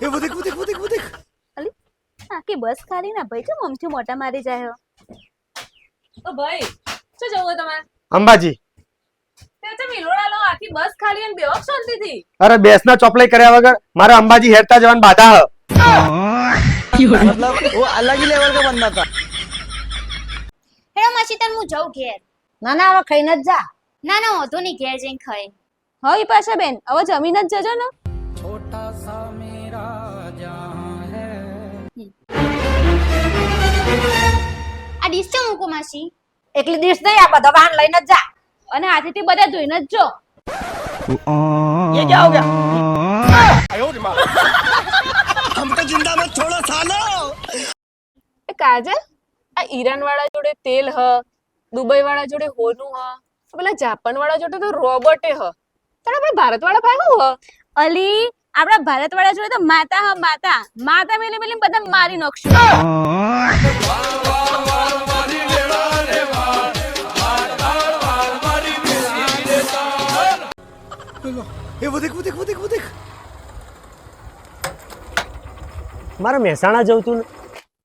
અલી આખી બસ ખાલી ના ભાઈ કેમ આમથી મોટા મારી જાય તો ભાઈ શું જવું તમારે અંબાજી. તે તો મિલોડા લો આખી બસ ખાલી અને બેહો શાંતિથી. અરે બેસના ચોપલાઈ કર્યા વગર મારે અંબાજી હેરતા જવાની બાધા હ. मतलब वो अलग ही लेवल का बंदा था। હેડો માસી તને હું જઉં ઘેર. ના ના હવે ખાઈને જ જા. ના ના વધુ નહીં ઘેર જઈને ખાય. હવે પાછા બેન હવે જમીન જ જજો ને. छोटा सा मेरा जहां है। આ ડીશ ચો મૂકો માસી. એકલી દિવસ નહીં આ બધા વાહન લઈને જ જા. અને હાથેથી બધા ધોઈને જ જો. ये क्या हो गया? हमको जिंदा मत छोड़ो सालो। એ કાજલ આ ઈરાન વાળા જોડે તેલ હ, દુબઈ વાળા જોડે હોનું હ, પેલા જાપાન વાળા જોડે તો રોબોટે હ, તારા આપણે ભારત વાળા પાસે શું હ? અલી આપડા ભારત વાળા જોડે તો માતા હ માતા. માતા મેલી મેલી બધા મારી નાખશું. મારે મહેસાણા જવું તું.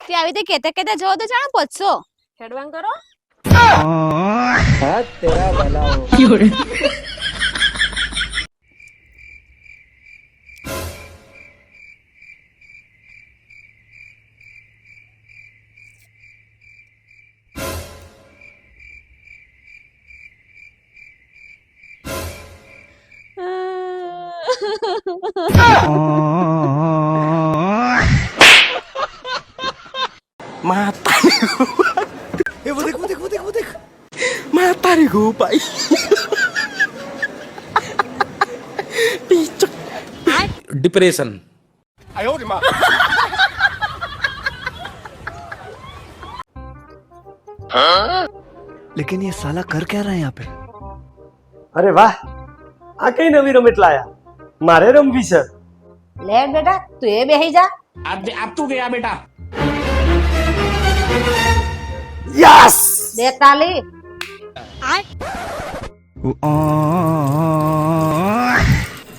તે આવી રીતે કેતા કેતા જવો તો જાણે પહોંચશો. હેડવાન કરો. हाँ तेरा भला हो। Mata. Mata nih gue pak. Picek. Depression. लेकिन ये साला कर क्या रहा है यहाँ पे? અરે વાહ, આ કઈ નવી રમત લાયા. મારે રમવી છે. લે બેટા તું એ બેહી જા. अब तू गया बेटा. યસ. દે તાલી.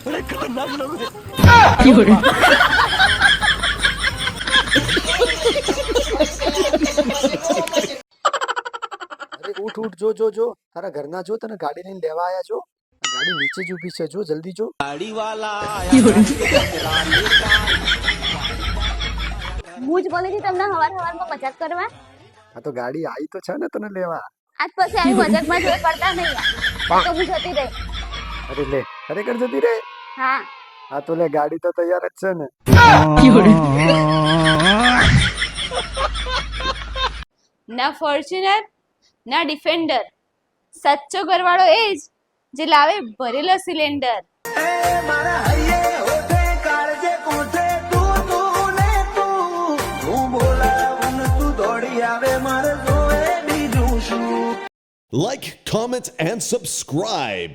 बड़े खतरनाक लोग हैं। અરે ઉઠ ઉઠ જો જો જો તારા ઘરના જો તને ગાડી લઈને લેવા આયા જો. ગાડી નીચે જ ઊભી છે જો જલ્દી જો. હું જ બોલી હતી તમને હવારમાં મજાક કરવા. આ તો ગાડી આવી તો છે ને તને લેવા. આજ પછી આવી મજાકમાં જોઈ કરતા નહીં યાર. તો હું જતી રહી. અરે લે ખરેખર જતી રે. હા આ તો લે ગાડી તો તૈયાર જ છે ને. ના ફોર્ચ્યુનર ના ડિફેન્ડર. સાચો ઘરવાળો એ જ જે લાવે ભરેલો cylinder. Like, comment, and subscribe.